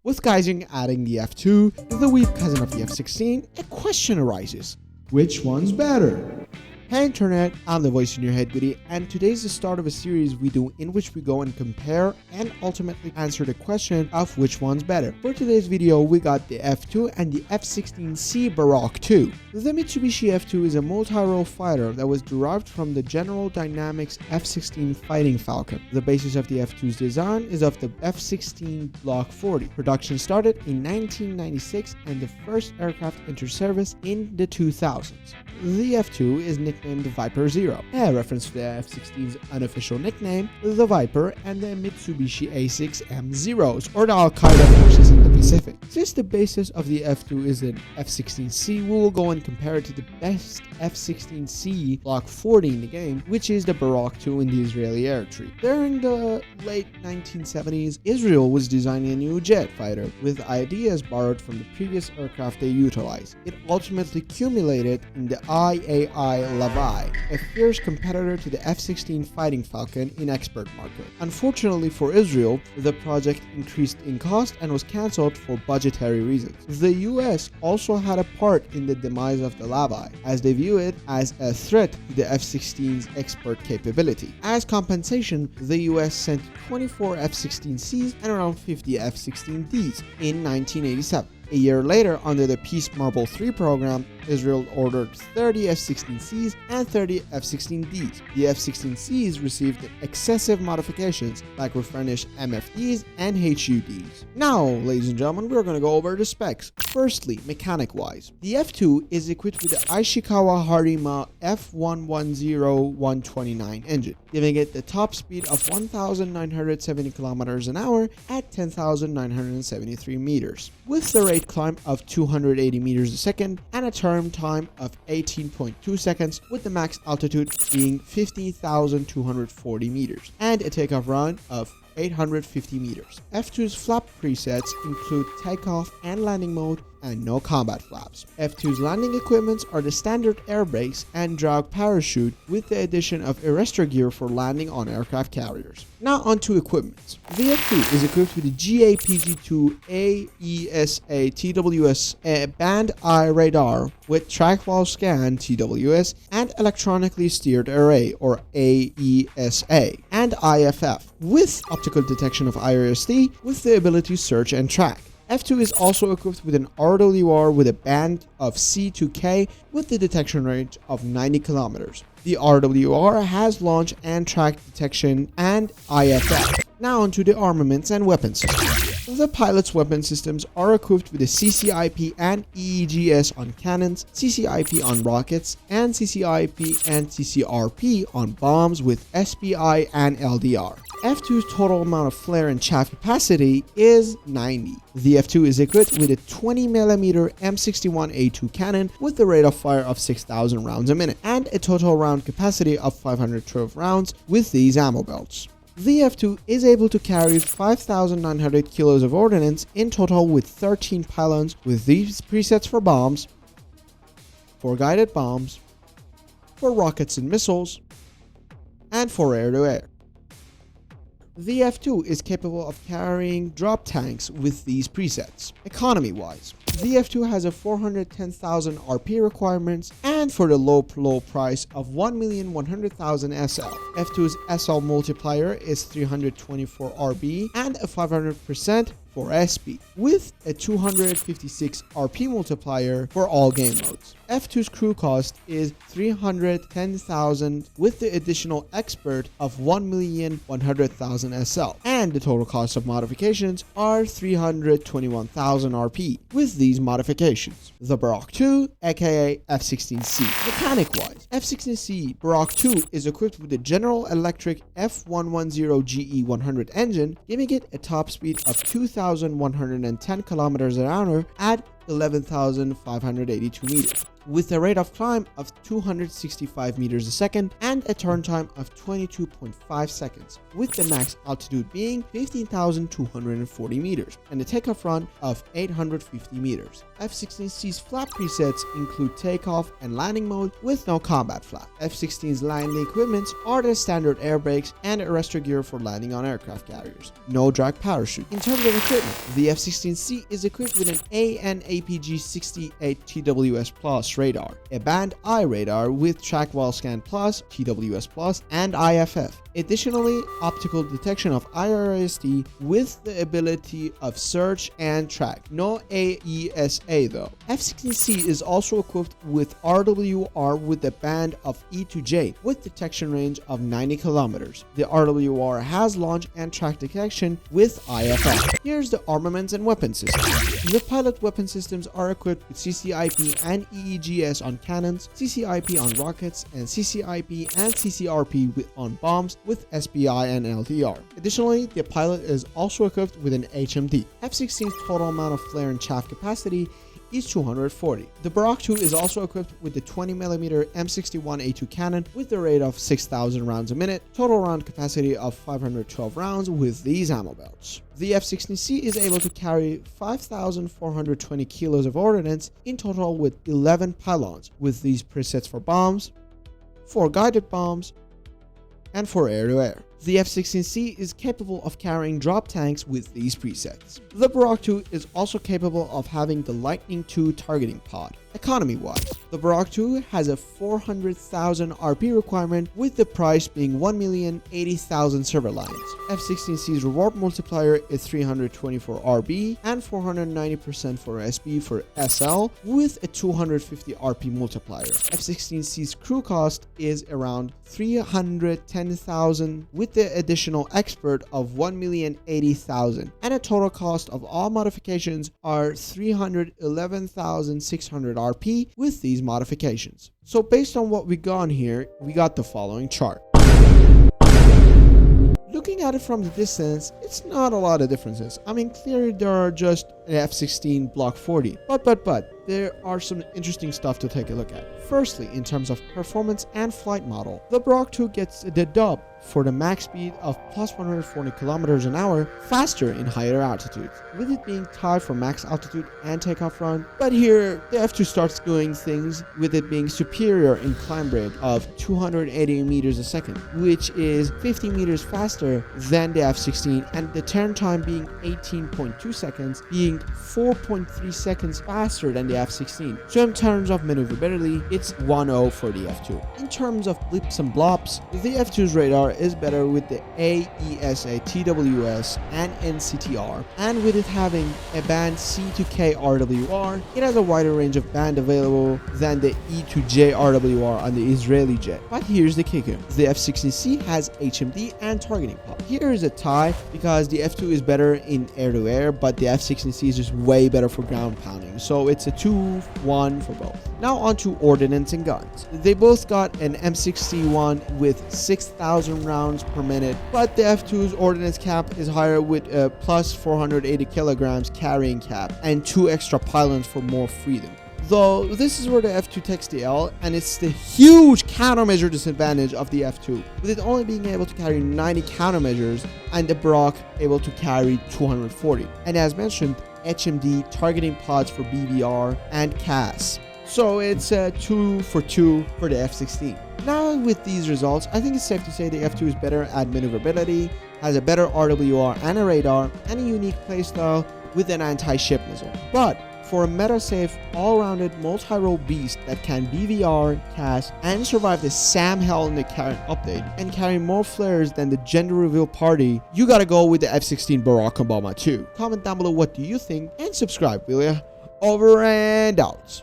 With Gaijin adding the F-2, the weak cousin of the F-16, a question arises. Which one's better? Hey Internet, I'm the voice in your head Goody, and today's the start of a series we do in which we go and compare and ultimately answer the question of which one's better. For today's video, we got the F-2 and the F-16C BARAK 2. The Mitsubishi F-2 is a multi-role fighter that was derived from the General Dynamics F-16 Fighting Falcon. The basis of the F-2's design is of the F-16 Block 40. Production started in 1996 and the first aircraft entered service in the 2000s. The F-2 is nicknamed Viper Zero, a reference to the F-16's unofficial nickname, the Viper, and the Mitsubishi A6M Zeros, or the Al-Qaeda forces in the Pacific. Since the basis of the F-2 is an F-16C, we will go and compare it to the best F-16C Block 40 in the game, which is the BARAK 2 in the Israeli Air Tree. During the late 1970s, Israel was designing a new jet fighter with ideas borrowed from the previous aircraft they utilized. It ultimately culminated in the IAI Levi, a fierce competitor to the F-16 Fighting Falcon in export market. Unfortunately for Israel, the project increased in cost and was cancelled for budgetary reasons. The US also had a part in the demise of the Levi, as they view it as a threat to the F-16's export capability. As compensation, the US sent 24 F-16Cs and around 50 F-16Ds in 1987. A year later, under the Peace Marble 3 program, Israel ordered 30 F-16Cs and 30 F-16Ds. The F-16Cs received excessive modifications like refurnished MFDs and HUDs. Now, ladies and gentlemen, we're going to go over the specs. Firstly, mechanic-wise, the F-2 is equipped with the Ishikawa Harima F110129 engine, giving it the top speed of 1,970 km an hour at 10,973 meters, with the rate climb of 280 meters a second and a turn time of 18.2 seconds, with the max altitude being 50,240 meters and a takeoff run of 850 meters. F-2's flap presets include takeoff and landing mode and no combat flaps. F-2's landing equipments are the standard air brakes and drag parachute, with the addition of arrestor gear for landing on aircraft carriers. Now onto equipment. The F-2 is equipped with the GAPG-2 AESA TWS Band I radar with track-wall scan TWS and electronically steered array or AESA and IFF with optical detection of IRST with the ability to search and track. F-2 is also equipped with an RWR with a band of C to K with the detection range of 90 kilometers. The RWR has launch and track detection and IFF. Now onto the armaments and weapons. The pilot's weapon systems are equipped with a CCIP and EEGS on cannons, CCIP on rockets, and CCIP and CCRP on bombs with SPI and LDR. F-2's total amount of flare and chaff capacity is 90. The F-2 is equipped with a 20mm M61A2 cannon with a rate of fire of 6,000 rounds a minute and a total round capacity of 512 rounds with these ammo belts. The F-2 is able to carry 5,900 kilos of ordnance in total with 13 pylons with these presets for bombs, for guided bombs, for rockets and missiles, and for air-to-air. The F-2 is capable of carrying drop tanks with these presets. Economy-wise, the F-2 has a 410,000 RP requirements and for the low price of 1,100,000 SL. F-2's SL multiplier is 324 RB and a 500% for SP, with a 256 RP multiplier for all game modes. F-2's crew cost is 310,000 with the additional expert of 1,100,000 SL, and the total cost of modifications are 321,000 RP with these modifications. The BARAK 2, aka F-16C. Mechanic-wise, F-16C BARAK 2 is equipped with the General Electric F110GE100 engine, giving it a top speed of 2,110 km an hour at 11,582 meters. with a rate of climb of 265 meters a second and a turn time of 22.5 seconds, with the max altitude being 15,240 meters and a takeoff run of 850 meters. F-16C's flap presets include takeoff and landing mode with no combat flap. F-16's landing equipment are the standard air brakes and arrestor gear for landing on aircraft carriers. No drag parachute. In terms of equipment, the F-16C is equipped with an AN/APG-68 TWS Plus radar, a band I radar with track wall scan plus, TWS Plus, and IFF. Additionally, optical detection of IRST with the ability of search and track. No AESA though. F-16C is also equipped with RWR with a band of E to J with detection range of 90 kilometers. The RWR has launch and track detection with IFF. Here's the armaments and weapon systems. The pilot weapon systems are equipped with CCIP and EEGS on cannons, CCIP on rockets, and CCIP and CCRP on bombs with SBI and LTR. Additionally, the pilot is also equipped with an HMD. F-16's total amount of flare and chaff capacity is 240. The BARAK 2 is also equipped with the 20mm M61A2 cannon with a rate of 6,000 rounds a minute, total round capacity of 512 rounds with these ammo belts. The F-16C is able to carry 5,420 kilos of ordnance in total with 11 pylons, with these presets for bombs, 4 guided bombs, and for air-to-air. The F-16C is capable of carrying drop tanks with these presets. The BARAK 2 is also capable of having the Lightning II targeting pod. Economy-wise, the BARAK 2 has a 400,000 RP requirement, with the price being 1,080,000 server lines. F-16C's reward multiplier is 324 RB and 490% for SB for SL, with a 250 RP multiplier. F-16C's crew cost is around 310,000 with the additional expert of 1,080,000, and a total cost of all modifications are 311,600 RP with these modifications. So based on what we got here, we got the following chart. Looking at it from the distance, it's not a lot of differences. I mean, clearly there are just an F-16 Block 40, but there are some interesting stuff to take a look at. Firstly, in terms of performance and flight model, the BARAK 2 gets the dub for the max speed of plus 140 kilometers an hour faster in higher altitudes, with it being tied for max altitude and takeoff run. But here, the F2 starts doing things with it being superior in climb rate of 280 meters a second, which is 50 meters faster than the F-16, and the turn time being 18.2 seconds, being 4.3 seconds faster than the F-16. So in terms of maneuverability, it's 1-0 for the F2. In terms of blips and blops, the F2's radar is better with the AESA, TWS, and NCTR, and with it having a band C to K RWR, it has a wider range of band available than the E to J RWR on the Israeli jet. But here's the kicker: the F-16C has HMD and targeting pod. Here is a tie because the F2 is better in air-to-air, but the F-16C is just way better for ground pounding, so it's a 2-1 for both. Now on to ordnance and guns. They both got an M61 with 6,000 rounds per minute, but the F2's ordnance cap is higher with a plus 480 kilograms carrying cap and 2 extra pylons for more freedom. Though this is where the F2 takes the L, and it's the huge countermeasure disadvantage of the F2, with it only being able to carry 90 countermeasures and the BARAK able to carry 240. And as mentioned, HMD targeting pods for BBR and CAS. So it's a 2 for 2 for the F-16. Now with these results, I think it's safe to say the F-2 is better at maneuverability, has a better RWR and a radar, and a unique playstyle with an anti-ship missile. But for a meta-safe, all-rounded, multi-role beast that can BVR, CAS, and survive the Sam Hell in the current update, and carry more flares than the gender reveal party, you gotta go with the F-16 BARAK Combat 2. Comment down below what do you think, and subscribe, will ya? Over and out.